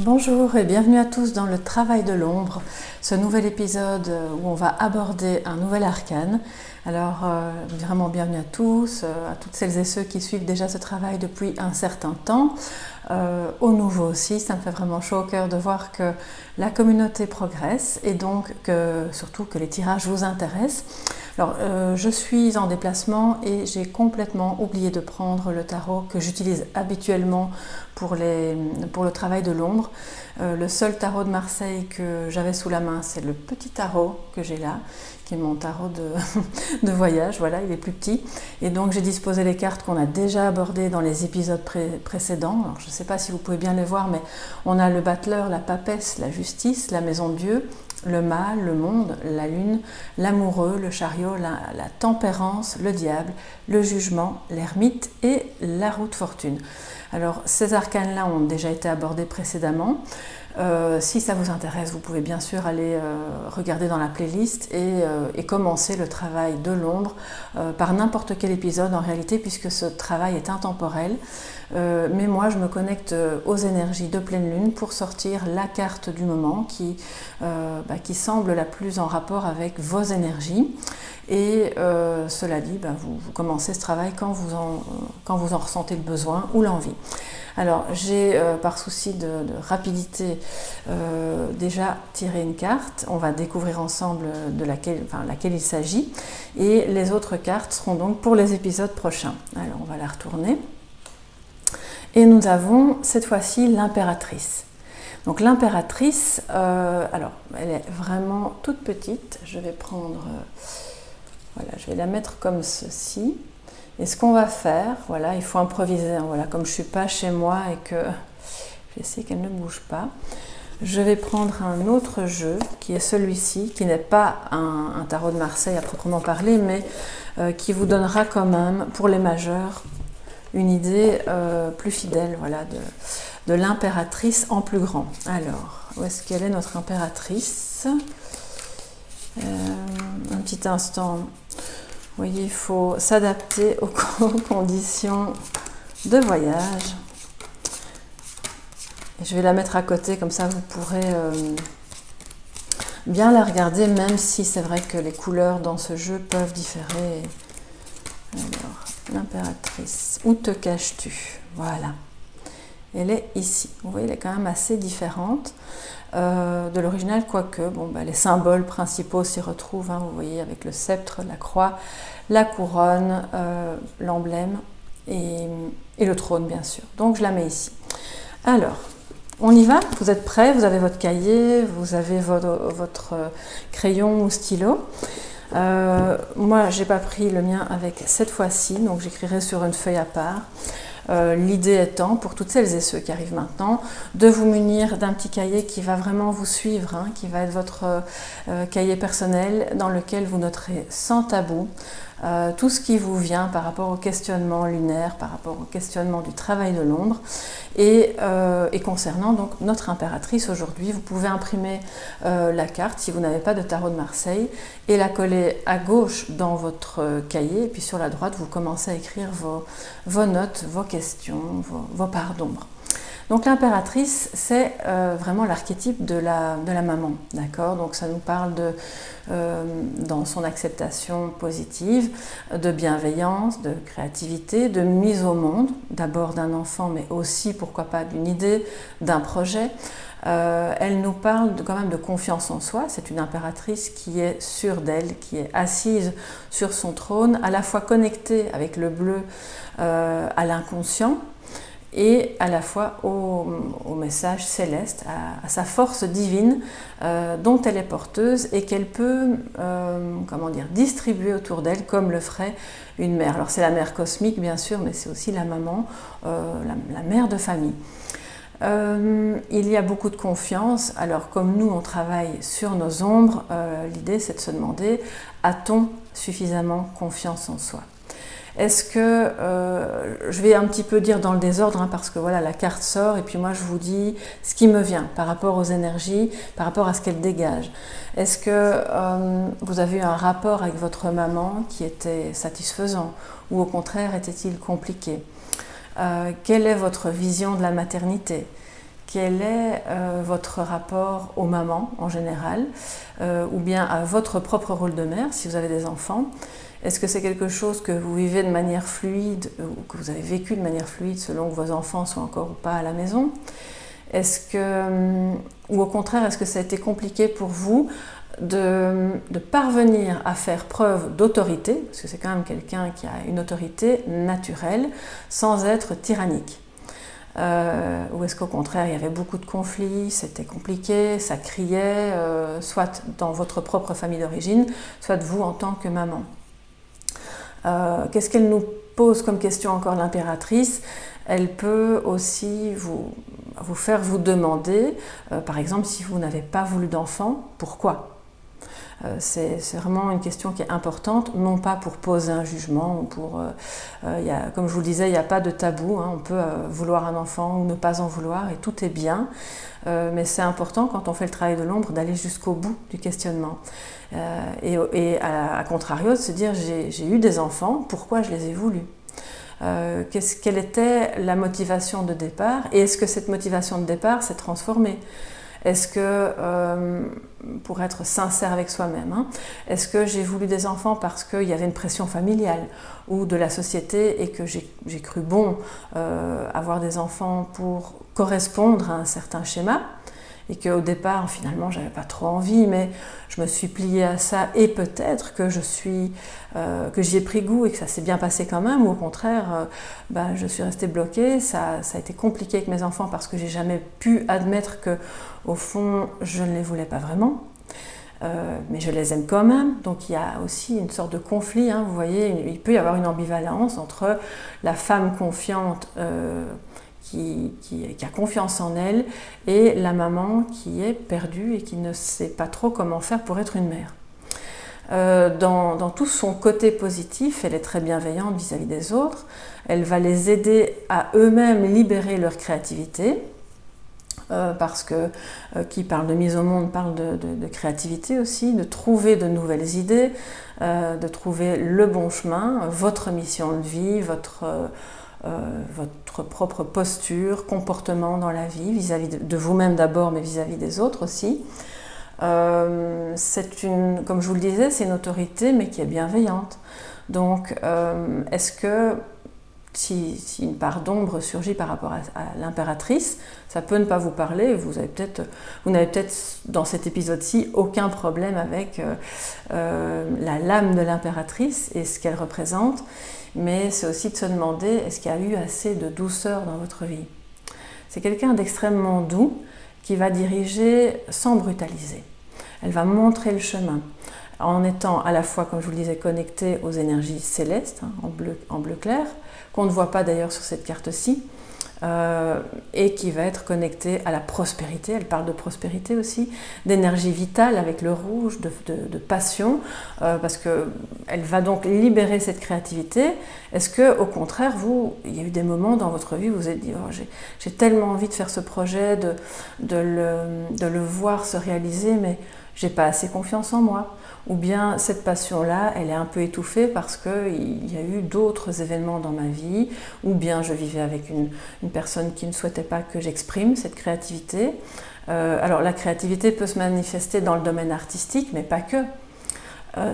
Bonjour et bienvenue à tous dans le travail de l'ombre, ce nouvel épisode où on va aborder un nouvel arcane. Alors vraiment bienvenue à tous, à toutes celles et ceux qui suivent déjà ce travail depuis un certain temps, aux nouveaux aussi. Ça me fait vraiment chaud au cœur de voir que la communauté progresse et donc surtout que les tirages vous intéressent. Alors je suis en déplacement et j'ai complètement oublié de prendre le tarot que j'utilise habituellement pour le travail de l'ombre. Le seul tarot de Marseille que j'avais sous la main, c'est le petit tarot que j'ai là, qui est mon tarot de voyage. Voilà, il est plus petit. Et donc j'ai disposé les cartes qu'on a déjà abordées dans les épisodes précédents. Alors je ne sais pas si vous pouvez bien les voir, mais on a le battleur, la papesse, la justice, la maison de Dieu, le mal, le monde, la lune, l'amoureux, le chariot, la tempérance, le diable, le jugement, l'ermite et la roue de fortune. Alors ces arcanes-là ont déjà été abordés précédemment. Si ça vous intéresse, vous pouvez bien sûr aller regarder dans la playlist et commencer le travail de l'ombre par n'importe quel épisode en réalité, puisque ce travail est intemporel. Mais moi je me connecte aux énergies de pleine lune pour sortir la carte du moment qui semble la plus en rapport avec vos énergies. Et cela dit, vous commencez ce travail quand vous en ressentez le besoin ou l'envie. Alors j'ai par souci de rapidité déjà tiré une carte. On va découvrir ensemble laquelle il s'agit. Et les autres cartes seront donc pour les épisodes prochains. Alors on va la retourner. Et nous avons cette fois-ci l'impératrice. Donc l'impératrice, alors elle est vraiment toute petite. Je vais prendre, je vais la mettre comme ceci. Et ce qu'on va faire, voilà, il faut improviser. Voilà, comme je ne suis pas chez moi et que j'essaie qu'elle ne bouge pas, je vais prendre un autre jeu qui est celui-ci, qui n'est pas un tarot de Marseille à proprement parler, mais qui vous donnera quand même, pour les majeurs, une idée plus fidèle, voilà, de l'impératrice en plus grand. Alors, où est-ce qu'elle est notre impératrice? Un petit instant. Vous voyez, il faut s'adapter aux conditions de voyage. Et je vais la mettre à côté, comme ça vous pourrez bien la regarder, même si c'est vrai que les couleurs dans ce jeu peuvent différer. Alors, l'impératrice, où te caches-tu? Voilà. Elle est ici. Vous voyez, elle est quand même assez différente de l'original, quoique les symboles principaux s'y retrouvent. Vous voyez, avec le sceptre, la croix, la couronne, l'emblème et le trône, bien sûr. Donc, je la mets ici. Alors, on y va? Vous êtes prêts? Vous avez votre cahier, vous avez votre crayon ou stylo. Moi, j'ai pas pris le mien avec cette fois-ci, donc j'écrirai sur une feuille à part. L'idée étant, pour toutes celles et ceux qui arrivent maintenant, de vous munir d'un petit cahier qui va vraiment vous suivre, qui va être votre cahier personnel dans lequel vous noterez sans tabou tout ce qui vous vient par rapport au questionnement lunaire, par rapport au questionnement du travail de l'ombre. Et concernant donc notre impératrice aujourd'hui, vous pouvez imprimer la carte si vous n'avez pas de tarot de Marseille et la coller à gauche dans votre cahier, et puis sur la droite vous commencez à écrire vos notes, vos questions, vos parts d'ombre. Donc l'impératrice, c'est vraiment l'archétype de la maman, d'accord? Donc ça nous parle dans son acceptation positive, de bienveillance, de créativité, de mise au monde, d'abord d'un enfant, mais aussi, pourquoi pas, d'une idée, d'un projet. Elle nous parle quand même de confiance en soi. C'est une impératrice qui est sûre d'elle, qui est assise sur son trône, à la fois connectée avec le bleu à l'inconscient, et à la fois au message céleste, à sa force divine dont elle est porteuse et qu'elle peut distribuer autour d'elle comme le ferait une mère. Alors c'est la mère cosmique bien sûr, mais c'est aussi la maman, la mère de famille. Il y a beaucoup de confiance. Alors comme nous on travaille sur nos ombres, l'idée c'est de se demander, a-t-on suffisamment confiance en soi? Est-ce que, je vais un petit peu dire dans le désordre, parce que voilà, la carte sort et puis moi je vous dis ce qui me vient par rapport aux énergies, par rapport à ce qu'elle dégage. Est-ce que vous avez eu un rapport avec votre maman qui était satisfaisant ou au contraire était-il compliqué? Quelle est votre vision de la maternité? quel est votre rapport aux mamans en général, ou bien à votre propre rôle de mère si vous avez des enfants. Est-ce que c'est quelque chose que vous vivez de manière fluide ou que vous avez vécu de manière fluide selon que vos enfants soient encore ou pas à la maison? Ou au contraire, est-ce que ça a été compliqué pour vous de parvenir à faire preuve d'autorité, parce que c'est quand même quelqu'un qui a une autorité naturelle, sans être tyrannique? Ou est-ce qu'au contraire, il y avait beaucoup de conflits, c'était compliqué, ça criait, soit dans votre propre famille d'origine, soit vous en tant que maman? Qu'est-ce qu'elle nous pose comme question encore, l'impératrice? Elle peut aussi vous faire vous demander, par exemple, si vous n'avez pas voulu d'enfant, pourquoi? C'est vraiment une question qui est importante, non pas pour poser un jugement, ou comme je vous le disais, il n'y a pas de tabou, hein, on peut vouloir un enfant ou ne pas en vouloir, et tout est bien, mais c'est important quand on fait le travail de l'ombre d'aller jusqu'au bout du questionnement. Et à contrario, de se dire j'ai eu des enfants, pourquoi je les ai voulus? Quelle était la motivation de départ, et est-ce que cette motivation de départ s'est transformée? Est-ce que, pour être sincère avec soi-même, hein, est-ce que j'ai voulu des enfants parce qu'il y avait une pression familiale ou de la société et que j'ai cru bon avoir des enfants pour correspondre à un certain schéma, et qu'au départ, finalement, j'avais pas trop envie, mais je me suis pliée à ça, et peut-être que que j'y ai pris goût et que ça s'est bien passé quand même, ou au contraire, je suis restée bloquée, ça a été compliqué avec mes enfants parce que j'ai jamais pu admettre que, au fond, je ne les voulais pas vraiment. Mais je les aime quand même, donc il y a aussi une sorte de conflit, hein, vous voyez, il peut y avoir une ambivalence entre la femme confiante qui a confiance en elle, et la maman qui est perdue et qui ne sait pas trop comment faire pour être une mère. Dans tout son côté positif, elle est très bienveillante vis-à-vis des autres, elle va les aider à eux-mêmes libérer leur créativité, parce que qui parle de mise au monde parle de créativité aussi, de trouver de nouvelles idées, de trouver le bon chemin, votre mission de vie, votre propre posture, comportement dans la vie, vis-à-vis de vous-même d'abord, mais vis-à-vis des autres aussi. Comme je vous le disais, c'est une autorité, mais qui est bienveillante. Donc, est-ce que si une part d'ombre surgit par rapport à l'impératrice, ça peut ne pas vous parler, vous n'avez peut-être dans cet épisode-ci aucun problème avec la lame de l'impératrice et ce qu'elle représente, mais c'est aussi de se demander, est-ce qu'il y a eu assez de douceur dans votre vie? C'est quelqu'un d'extrêmement doux qui va diriger sans brutaliser. Elle va montrer le chemin en étant à la fois, comme je vous le disais, connectée aux énergies célestes, hein, en bleu clair, qu'on ne voit pas d'ailleurs sur cette carte-ci, et qui va être connectée à la prospérité. Elle parle de prospérité aussi, d'énergie vitale avec le rouge, de passion, parce qu'elle va donc libérer cette créativité. Est-ce que, au contraire, il y a eu des moments dans votre vie où vous vous êtes dit oh, j'ai tellement envie de faire ce projet, de le voir se réaliser, mais j'ai pas assez confiance en moi? Ou bien cette passion-là, elle est un peu étouffée parce qu'il y a eu d'autres événements dans ma vie, ou bien je vivais avec une personne qui ne souhaitait pas que j'exprime cette créativité. Alors la créativité peut se manifester dans le domaine artistique, mais pas que.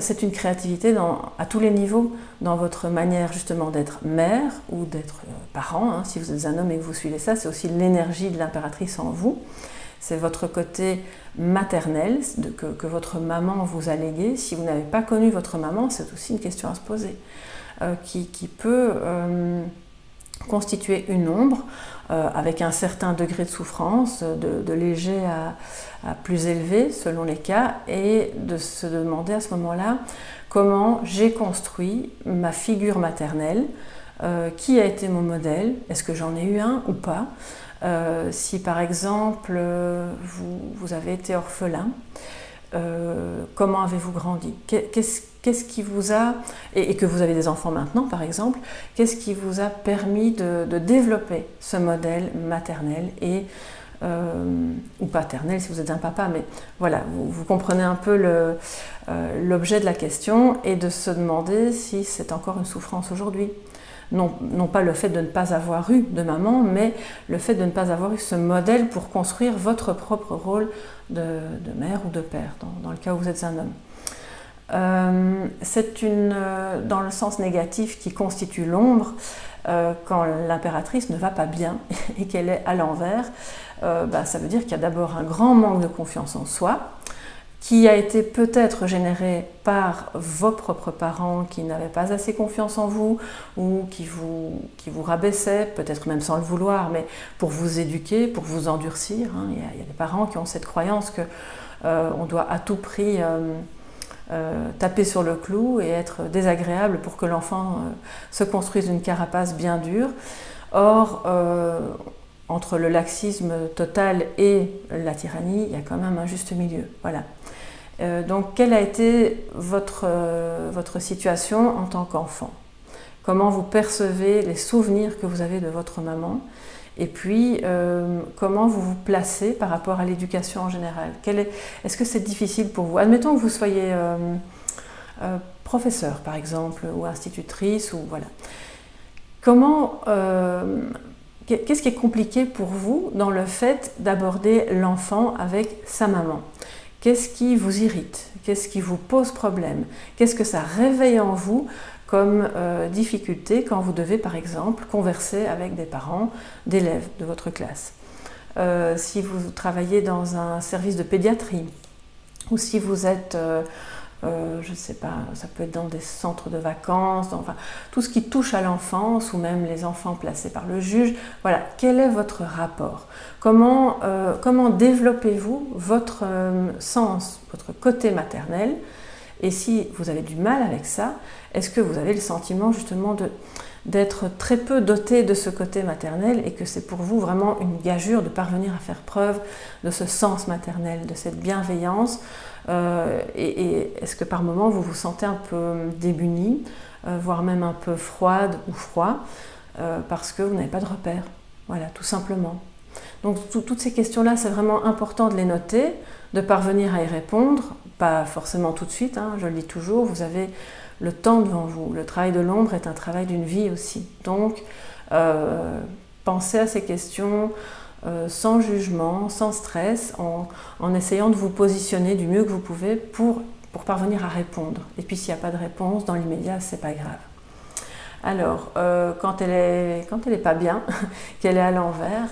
C'est une créativité à tous les niveaux, dans votre manière justement d'être mère ou d'être parent. Hein, si vous êtes un homme et que vous suivez ça, c'est aussi l'énergie de l'impératrice en vous. C'est votre côté maternel que votre maman vous a légué. Si vous n'avez pas connu votre maman, c'est aussi une question à se poser, qui peut constituer une ombre avec un certain degré de souffrance, de léger à plus élevé selon les cas, et de se demander à ce moment-là comment j'ai construit ma figure maternelle, qui a été mon modèle, est-ce que j'en ai eu un ou pas? Si par exemple vous avez été orphelin, comment avez-vous grandi? Qu'est-ce qui vous a, et que vous avez des enfants maintenant par exemple, qu'est-ce qui vous a permis de développer ce modèle maternel ou paternel si vous êtes un papa, mais voilà, vous comprenez un peu l'objet de la question, et de se demander si c'est encore une souffrance aujourd'hui. non pas le fait de ne pas avoir eu de maman, mais le fait de ne pas avoir eu ce modèle pour construire votre propre rôle de mère ou de père, dans le cas où vous êtes un homme. C'est dans le sens négatif qui constitue l'ombre, quand l'impératrice ne va pas bien et qu'elle est à l'envers, ça veut dire qu'il y a d'abord un grand manque de confiance en soi, qui a été peut-être généré par vos propres parents qui n'avaient pas assez confiance en vous ou qui vous rabaissaient, peut-être même sans le vouloir, mais pour vous éduquer, pour vous endurcir. Il y a des parents qui ont cette croyance qu'on doit à tout prix taper sur le clou et être désagréable pour que l'enfant se construise une carapace bien dure. Or, entre le laxisme total et la tyrannie, il y a quand même un juste milieu. Voilà. Donc, quelle a été votre situation en tant qu'enfant? Comment vous percevez les souvenirs que vous avez de votre maman? Et puis, comment vous vous placez par rapport à l'éducation en général? Est-ce que c'est difficile pour vous? Admettons que vous soyez professeur, par exemple, ou institutrice, ou voilà. Qu'est-ce qui est compliqué pour vous dans le fait d'aborder l'enfant avec sa maman? Qu'est-ce qui vous irrite? Qu'est-ce qui vous pose problème? Qu'est-ce que ça réveille en vous comme difficulté quand vous devez, par exemple, converser avec des parents d'élèves de votre classe? Si vous travaillez dans un service de pédiatrie, ou si vous êtes, je ne sais pas, ça peut être dans des centres de vacances, enfin, tout ce qui touche à l'enfance, ou même les enfants placés par le juge, voilà, quel est votre rapport? Comment développez-vous votre sens, votre côté maternel? Et si vous avez du mal avec ça, est-ce que vous avez le sentiment justement d'être très peu doté de ce côté maternel et que c'est pour vous vraiment une gageure de parvenir à faire preuve de ce sens maternel, de cette bienveillance, et est-ce que par moments vous vous sentez un peu démuni, voire même un peu froide ou froid, parce que vous n'avez pas de repère? Voilà, tout simplement. Donc toutes ces questions-là, c'est vraiment important de les noter, de parvenir à y répondre, pas forcément tout de suite, je le dis toujours, vous avez le temps devant vous. Le travail de l'ombre est un travail d'une vie aussi. Donc, pensez à ces questions sans jugement, sans stress, en essayant de vous positionner du mieux que vous pouvez pour parvenir à répondre. Et puis, s'il n'y a pas de réponse, dans l'immédiat, c'est pas grave. Alors, quand elle est pas bien, qu'elle est à l'envers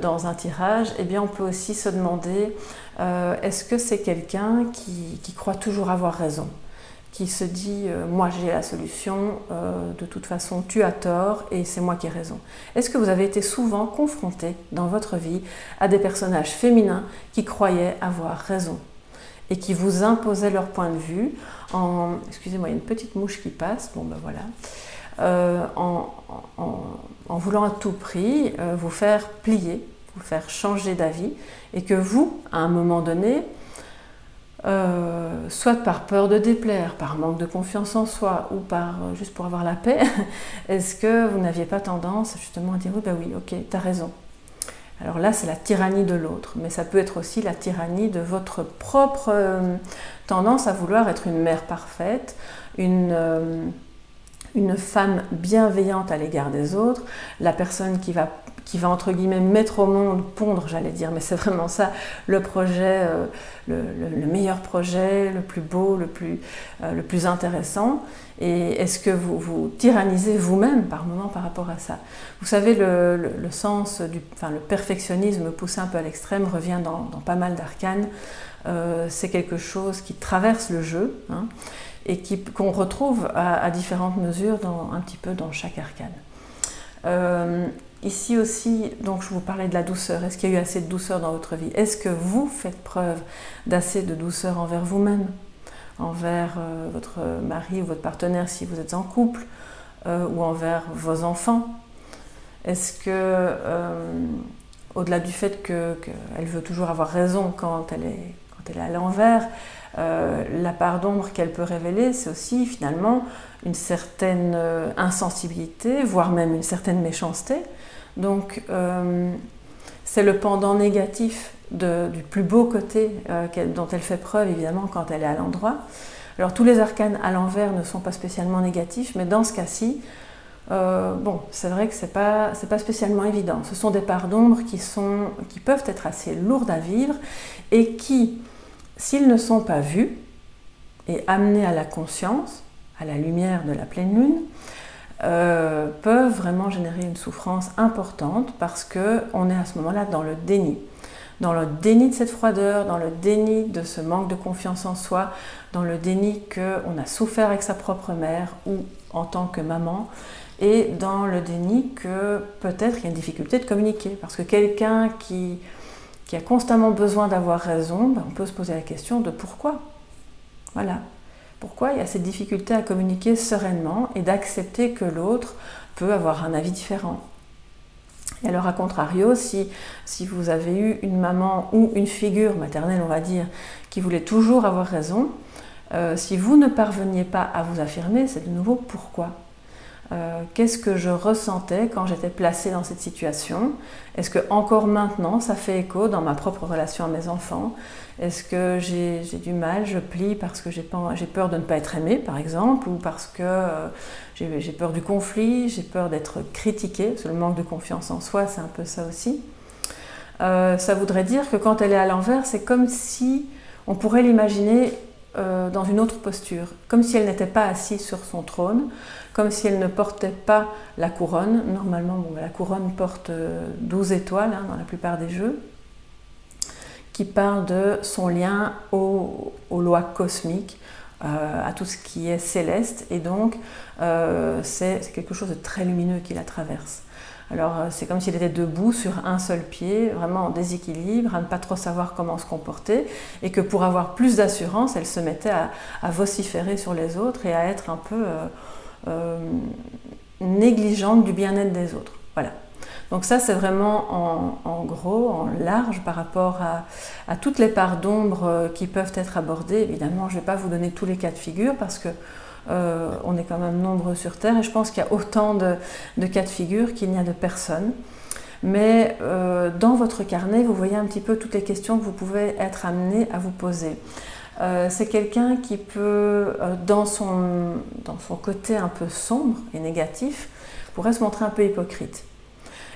dans un tirage, eh bien, on peut aussi se demander est-ce que c'est quelqu'un qui croit toujours avoir raison, qui se dit moi j'ai la solution, de toute façon tu as tort et c'est moi qui ai raison. Est-ce que vous avez été souvent confronté dans votre vie à des personnages féminins qui croyaient avoir raison et qui vous imposaient leur point de vue excusez-moi, il y a une petite mouche qui passe, bon ben voilà, en voulant à tout prix vous faire plier, vous faire changer d'avis, et que vous, à un moment donné, soit par peur de déplaire, par manque de confiance en soi, ou juste pour avoir la paix, est-ce que vous n'aviez pas tendance justement à dire oui, ben oui, ok, t'as raison. Alors là, c'est la tyrannie de l'autre, mais ça peut être aussi la tyrannie de votre propre tendance à vouloir être une mère parfaite, une femme bienveillante à l'égard des autres, la personne qui va entre guillemets mettre au monde, pondre j'allais dire, mais c'est vraiment ça, le projet, le meilleur projet, le plus beau, le plus intéressant. Et est-ce que vous tyrannisez vous-même par moment par rapport à ça? Vous savez, le sens le perfectionnisme poussé un peu à l'extrême revient dans pas mal d'arcanes. C'est quelque chose qui traverse le jeu, et qu'on retrouve à différentes mesures un petit peu dans chaque arcane. Ici aussi, donc je vous parlais de la douceur. Est-ce qu'il y a eu assez de douceur dans votre vie? Est-ce que vous faites preuve d'assez de douceur envers vous-même, envers votre mari ou votre partenaire si vous êtes en couple, ou envers vos enfants? Est-ce que, au-delà du fait qu'elle veut toujours avoir raison quand elle est à l'envers, la part d'ombre qu'elle peut révéler, c'est aussi finalement une certaine insensibilité, voire même une certaine méchanceté. Donc, c'est le pendant négatif du plus beau côté dont elle fait preuve, évidemment, quand elle est à l'endroit. Alors, tous les arcanes à l'envers ne sont pas spécialement négatifs, mais dans ce cas-ci, bon, c'est vrai que c'est pas spécialement évident. Ce sont des parts d'ombre qui peuvent être assez lourdes à vivre et qui, s'ils ne sont pas vus et amenés à la conscience, à la lumière de la pleine lune, peuvent vraiment générer une souffrance importante parce qu'on est à ce moment-là dans le déni. Dans le déni de cette froideur, dans le déni de ce manque de confiance en soi, dans le déni qu'on a souffert avec sa propre mère ou en tant que maman, et dans le déni que peut-être il y a une difficulté de communiquer. Parce que quelqu'un qui a constamment besoin d'avoir raison, on peut se poser la question de pourquoi. Voilà. Pourquoi il y a cette difficulté à communiquer sereinement et d'accepter que l'autre peut avoir un avis différent. Et alors, à contrario, si vous avez eu une maman ou une figure maternelle, on va dire, qui voulait toujours avoir raison, si vous ne parveniez pas à vous affirmer, c'est de nouveau pourquoi. Qu'est-ce que je ressentais quand j'étais placée dans cette situation? Est-ce que encore maintenant ça fait écho dans ma propre relation à mes enfants? Est-ce que j'ai du mal, je plie parce que j'ai peur de ne pas être aimée par exemple, ou parce que j'ai peur du conflit, j'ai peur d'être critiquée, parce que le manque de confiance en soi c'est un peu ça aussi. Ça voudrait dire que quand elle est à l'envers, c'est comme si on pourrait l'imaginer dans une autre posture, comme si elle n'était pas assise sur son trône, comme si elle ne portait pas la couronne. Normalement, la couronne porte 12 étoiles dans la plupart des jeux, qui parle de son lien aux lois cosmiques, à tout ce qui est céleste, et donc c'est quelque chose de très lumineux qui la traverse. Alors c'est comme s'il était debout sur un seul pied, vraiment en déséquilibre, à ne pas trop savoir comment se comporter, et que pour avoir plus d'assurance, elle se mettait à vociférer sur les autres et à être un peu négligente du bien-être des autres. Voilà. Donc ça c'est vraiment en gros, en large par rapport à toutes les parts d'ombre qui peuvent être abordées. Évidemment, je ne vais pas vous donner tous les cas de figure parce que on est quand même nombreux sur Terre et je pense qu'il y a autant de cas de figure qu'il n'y a de personnes. Mais dans votre carnet, vous voyez un petit peu toutes les questions que vous pouvez être amené à vous poser. C'est quelqu'un qui peut, dans son côté un peu sombre et négatif, pourrait se montrer un peu hypocrite.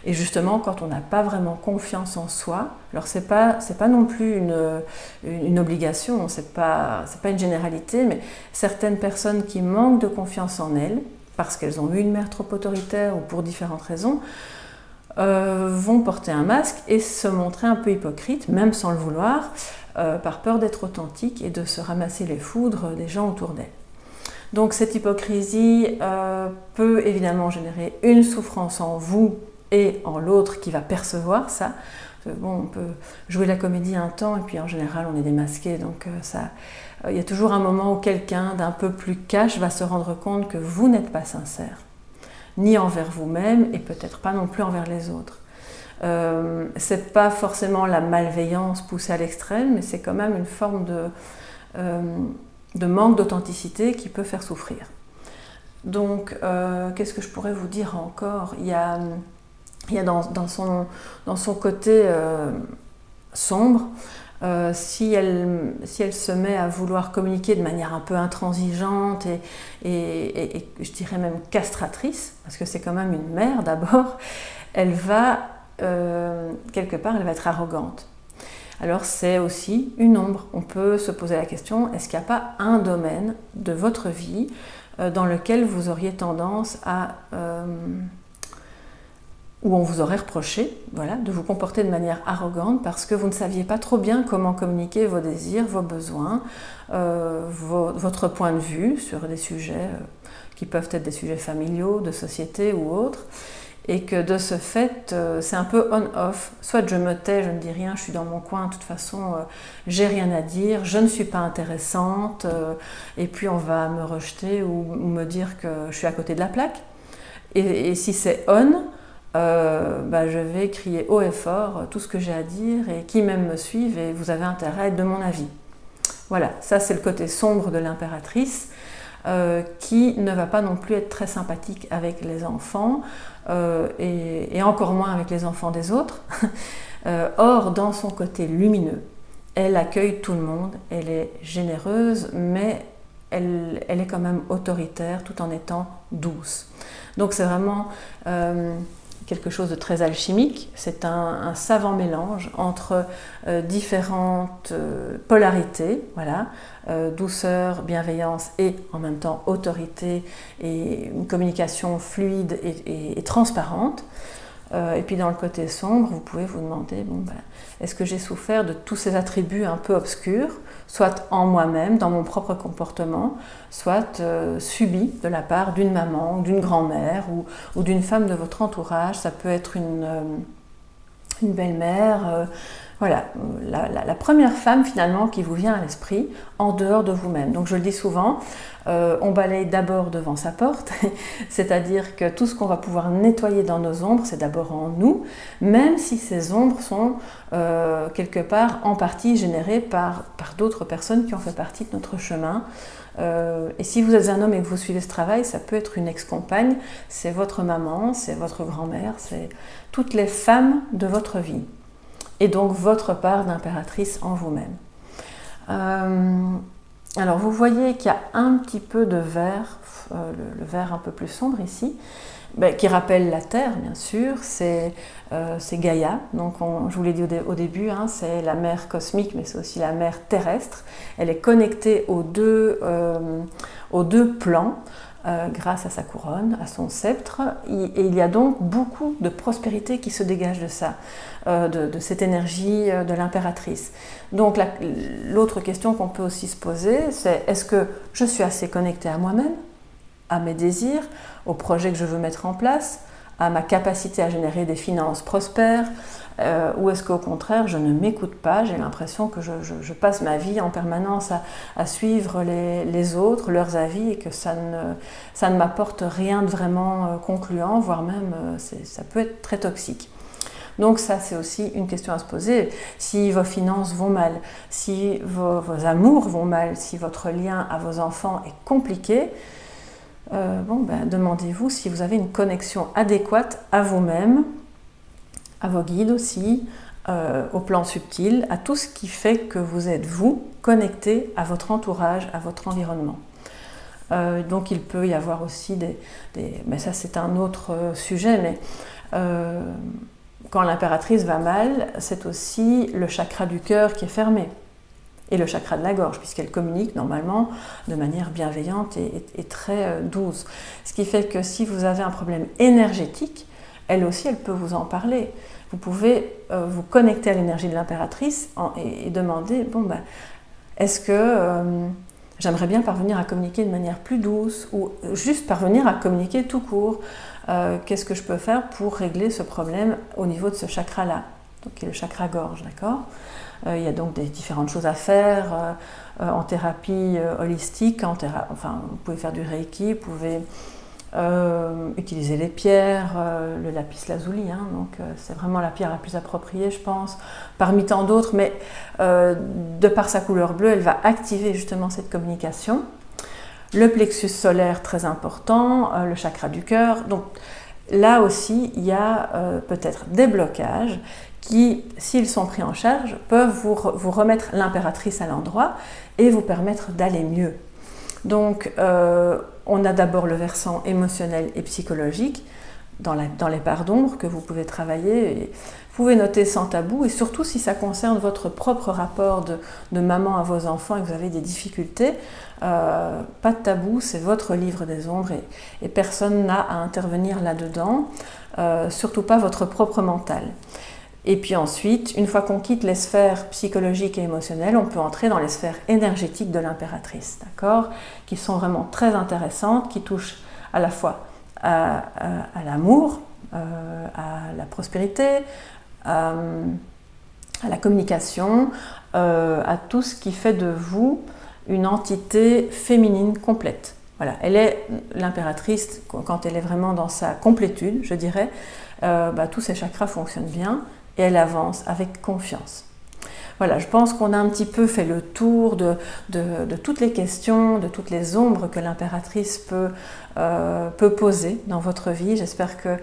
Et justement, quand on n'a pas vraiment confiance en soi, alors c'est pas non plus une obligation, c'est pas une généralité, mais certaines personnes qui manquent de confiance en elles, parce qu'elles ont eu une mère trop autoritaire ou pour différentes raisons, vont porter un masque et se montrer un peu hypocrite, même sans le vouloir, par peur d'être authentique et de se ramasser les foudres des gens autour d'elles. Donc cette hypocrisie peut évidemment générer une souffrance en vous et en l'autre qui va percevoir ça. Bon, on peut jouer la comédie un temps et puis en général on est démasqué, donc il y a toujours un moment où quelqu'un d'un peu plus cash va se rendre compte que vous n'êtes pas sincère, ni envers vous-même et peut-être pas non plus envers les autres. C'est pas forcément la malveillance poussée à l'extrême, mais c'est quand même une forme de manque d'authenticité qui peut faire souffrir. Donc, qu'est-ce que je pourrais vous dire encore ? Il y a dans son côté sombre, si elle se met à vouloir communiquer de manière un peu intransigeante et je dirais même castratrice, parce que c'est quand même une mère d'abord, elle va, quelque part, elle va être arrogante. Alors c'est aussi une ombre. On peut se poser la question, est-ce qu'il n'y a pas un domaine de votre vie dans lequel vous auriez tendance à... où on vous aurait reproché, voilà, de vous comporter de manière arrogante parce que vous ne saviez pas trop bien comment communiquer vos désirs, vos besoins, votre point de vue sur des sujets qui peuvent être des sujets familiaux, de société ou autres, et que de ce fait, c'est un peu on-off. Soit je me tais, je ne dis rien, je suis dans mon coin, de toute façon, j'ai rien à dire, je ne suis pas intéressante, et puis on va me rejeter ou me dire que je suis à côté de la plaque. Et si c'est on, je vais crier haut et fort tout ce que j'ai à dire et qui même me suivent et vous avez intérêt à être de mon avis. Voilà, ça c'est le côté sombre de l'impératrice qui ne va pas non plus être très sympathique avec les enfants et encore moins avec les enfants des autres. Or, dans son côté lumineux, elle accueille tout le monde, elle est généreuse, mais elle est quand même autoritaire tout en étant douce. Donc c'est vraiment quelque chose de très alchimique. C'est un savant mélange entre différentes polarités, voilà, douceur, bienveillance et en même temps autorité et une communication fluide et transparente. Et puis dans le côté sombre, vous pouvez vous demander, est-ce que j'ai souffert de tous ces attributs un peu obscurs, soit en moi-même, dans mon propre comportement, soit subis de la part d'une maman, d'une grand-mère ou d'une femme de votre entourage. Ça peut être une belle-mère, voilà, la première femme finalement qui vous vient à l'esprit en dehors de vous-même. Donc je le dis souvent, on balaye d'abord devant sa porte, c'est-à-dire que tout ce qu'on va pouvoir nettoyer dans nos ombres, c'est d'abord en nous, même si ces ombres sont quelque part en partie générées par d'autres personnes qui ont fait partie de notre chemin. Et si vous êtes un homme et que vous suivez ce travail, ça peut être une ex-compagne, c'est votre maman, c'est votre grand-mère, c'est toutes les femmes de votre vie. Et donc votre part d'impératrice en vous-même. Alors vous voyez qu'il y a un petit peu de vert, le vert un peu plus sombre ici, qui rappelle la Terre bien sûr, c'est Gaïa, donc je vous l'ai dit au début, hein, c'est la mer cosmique mais c'est aussi la mer terrestre, elle est connectée aux deux plans, grâce à sa couronne, à son sceptre, et il y a donc beaucoup de prospérité qui se dégage de ça, de cette énergie de l'impératrice. Donc l'autre question qu'on peut aussi se poser, c'est est-ce que je suis assez connectée à moi-même, à mes désirs, aux projets que je veux mettre en place, à ma capacité à générer des finances prospères, ou est-ce qu'au contraire je ne m'écoute pas, j'ai l'impression que je passe ma vie en permanence à suivre les autres, leurs avis, et que ça ne m'apporte rien de vraiment concluant, voire même ça peut être très toxique. Donc ça c'est aussi une question à se poser. Si vos finances vont mal, si vos amours vont mal, si votre lien à vos enfants est compliqué, demandez-vous si vous avez une connexion adéquate à vous-même, à vos guides aussi, au plan subtil, à tout ce qui fait que vous êtes vous connecté à votre entourage, à votre environnement. Donc il peut y avoir aussi mais ça c'est un autre sujet, mais quand l'impératrice va mal, c'est aussi le chakra du cœur qui est fermé. Et le chakra de la gorge, puisqu'elle communique normalement de manière bienveillante et très douce. Ce qui fait que si vous avez un problème énergétique, elle aussi, elle peut vous en parler. Vous pouvez vous connecter à l'énergie de l'impératrice et demander, est-ce que j'aimerais bien parvenir à communiquer de manière plus douce, ou juste parvenir à communiquer tout court. Qu'est-ce que je peux faire pour régler ce problème au niveau de ce chakra-là, donc qui est le chakra gorge, d'accord ? Il y a donc des différentes choses à faire en thérapie holistique. Vous pouvez faire du reiki, vous pouvez utiliser les pierres, le lapis lazuli, hein, donc c'est vraiment la pierre la plus appropriée, je pense, parmi tant d'autres, mais de par sa couleur bleue, elle va activer justement cette communication. Le plexus solaire, très important, le chakra du cœur. Donc là aussi, il y a peut-être des blocages qui, s'ils sont pris en charge, peuvent vous remettre l'impératrice à l'endroit et vous permettre d'aller mieux. Donc, on a d'abord le versant émotionnel et psychologique dans les parts d'ombre que vous pouvez travailler. Et vous pouvez noter sans tabou, et surtout si ça concerne votre propre rapport de maman à vos enfants et que vous avez des difficultés, pas de tabou, c'est votre livre des ombres et personne n'a à intervenir là-dedans, surtout pas votre propre mental. Et puis ensuite, une fois qu'on quitte les sphères psychologiques et émotionnelles, on peut entrer dans les sphères énergétiques de l'impératrice, d'accord, qui sont vraiment très intéressantes, qui touchent à la fois à l'amour, à la prospérité, à la communication, à tout ce qui fait de vous une entité féminine complète. Voilà, elle est l'impératrice quand elle est vraiment dans sa complétude, je dirais. Tous ses chakras fonctionnent bien et elle avance avec confiance. Voilà, je pense qu'on a un petit peu fait le tour de toutes les questions, de toutes les ombres que l'impératrice peut poser dans votre vie. J'espère que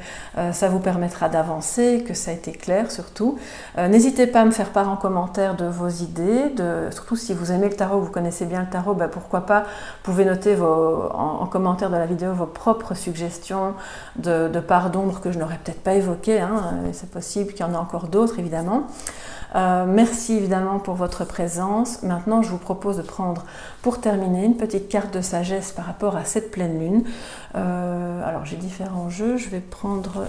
ça vous permettra d'avancer, que ça a été clair surtout. N'hésitez pas à me faire part en commentaire de vos idées, surtout si vous aimez le tarot, vous connaissez bien le tarot, ben pourquoi pas, vous pouvez noter en commentaire de la vidéo vos propres suggestions de parts d'ombre que je n'aurais peut-être pas évoquées, hein. C'est possible qu'il y en ait encore d'autres évidemment. Merci évidemment pour votre présence. Maintenant, je vous propose de prendre, pour terminer, une petite carte de sagesse par rapport à cette pleine lune. Alors, j'ai différents jeux. Je vais prendre,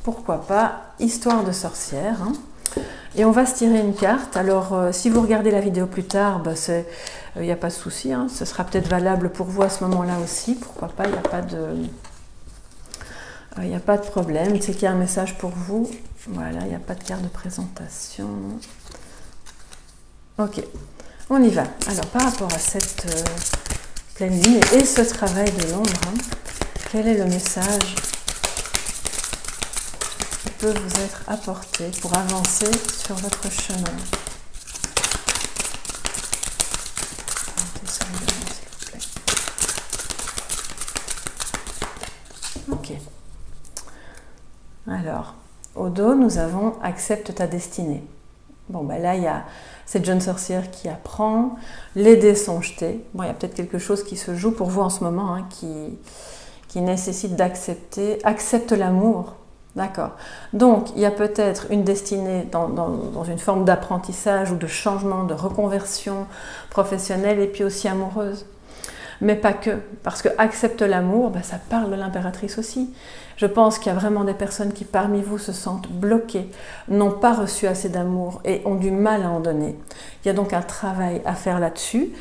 pourquoi pas, Histoire de sorcière. Hein. Et on va se tirer une carte. Alors, si vous regardez la vidéo plus tard, bah, il n'y a pas de souci. Hein. Ce sera peut-être valable pour vous à ce moment-là aussi. Pourquoi pas, il n'y a pas de... Il n'y a pas de problème, c'est qu'il y a un message pour vous. Voilà, il n'y a pas de carte de présentation. Ok, on y va. Alors, par rapport à cette pleine lune et ce travail de l'ombre, hein, quel est le message qui peut vous être apporté pour avancer sur votre chemin? Ok. Alors, au dos, nous avons « Accepte ta destinée ». Bon, ben là, il y a cette jeune sorcière qui apprend, les dés sont jetés. Bon, il y a peut-être quelque chose qui se joue pour vous en ce moment, hein, qui nécessite d'accepter. Accepte l'amour, d'accord. Donc, il y a peut-être une destinée dans une forme d'apprentissage ou de changement, de reconversion professionnelle et puis aussi amoureuse. Mais pas que, parce que accepte l'amour, ben, ça parle de l'impératrice aussi. Je pense qu'il y a vraiment des personnes qui parmi vous se sentent bloquées, n'ont pas reçu assez d'amour et ont du mal à en donner. Il y a donc un travail à faire là-dessus,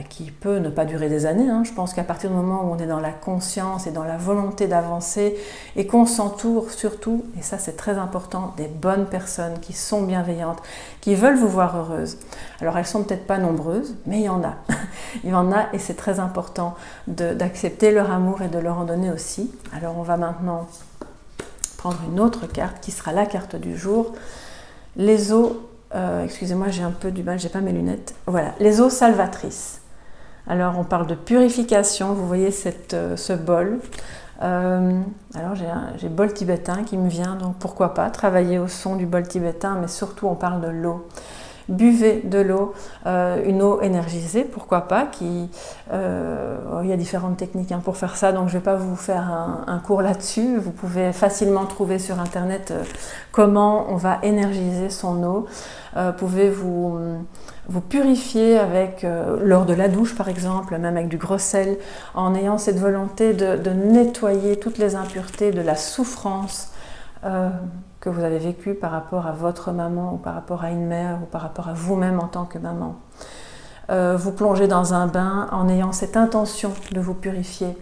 qui peut ne pas durer des années. Hein. Je pense qu'à partir du moment où on est dans la conscience et dans la volonté d'avancer et qu'on s'entoure surtout, et ça c'est très important, des bonnes personnes qui sont bienveillantes, qui veulent vous voir heureuse. Alors elles sont peut-être pas nombreuses, mais il y en a. Il y en a et c'est très important d'accepter leur amour et de leur en donner aussi. Alors on va maintenant prendre une autre carte qui sera la carte du jour. Les eaux, excusez-moi j'ai un peu du mal, j'ai pas mes lunettes. Voilà, les eaux salvatrices. Alors on parle de purification, vous voyez ce bol. Alors j'ai bol tibétain qui me vient, donc pourquoi pas travailler au son du bol tibétain, mais surtout on parle de l'eau. Buvez de l'eau, une eau énergisée, pourquoi pas, il y a différentes techniques hein, pour faire ça, donc je ne vais pas vous faire un cours là-dessus. Vous pouvez facilement trouver sur internet comment on va énergiser son eau. Vous pouvez vous purifier lors de la douche par exemple, même avec du gros sel, en ayant cette volonté de nettoyer toutes les impuretés, de la souffrance que vous avez vécu par rapport à votre maman ou par rapport à une mère ou par rapport à vous-même en tant que maman. Vous plongez dans un bain en ayant cette intention de vous purifier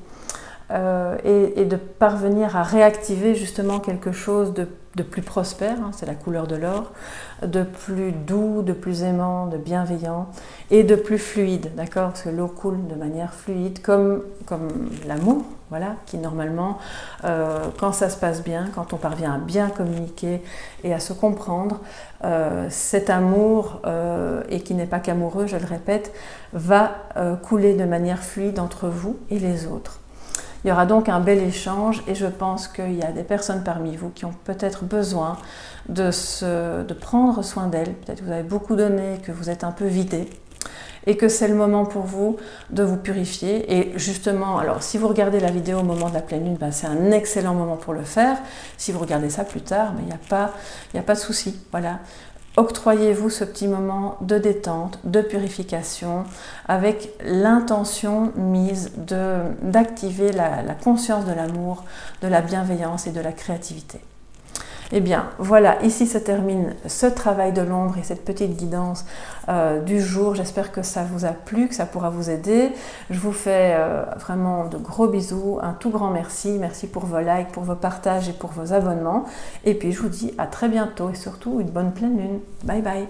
et de parvenir à réactiver justement quelque chose de plus prospère, hein, c'est la couleur de l'or, de plus doux, de plus aimant, de bienveillant et de plus fluide, d'accord? Parce que l'eau coule de manière fluide, comme l'amour, voilà, qui normalement, quand ça se passe bien, quand on parvient à bien communiquer et à se comprendre, cet amour, et qui n'est pas qu'amoureux, je le répète, va couler de manière fluide entre vous et les autres. Il y aura donc un bel échange et je pense qu'il y a des personnes parmi vous qui ont peut-être besoin de prendre soin d'elles. Peut-être que vous avez beaucoup donné, que vous êtes un peu vidé et que c'est le moment pour vous de vous purifier. Et justement, alors si vous regardez la vidéo au moment de la pleine lune, ben, c'est un excellent moment pour le faire. Si vous regardez ça plus tard, ben, il n'y a pas de souci. Voilà. Octroyez-vous ce petit moment de détente, de purification, avec l'intention mise d'activer la conscience de l'amour, de la bienveillance et de la créativité. Eh bien, voilà, ici se termine ce travail de l'ombre et cette petite guidance du jour. J'espère que ça vous a plu, que ça pourra vous aider. Je vous fais vraiment de gros bisous, un tout grand merci. Merci pour vos likes, pour vos partages et pour vos abonnements. Et puis, je vous dis à très bientôt et surtout une bonne pleine lune. Bye bye.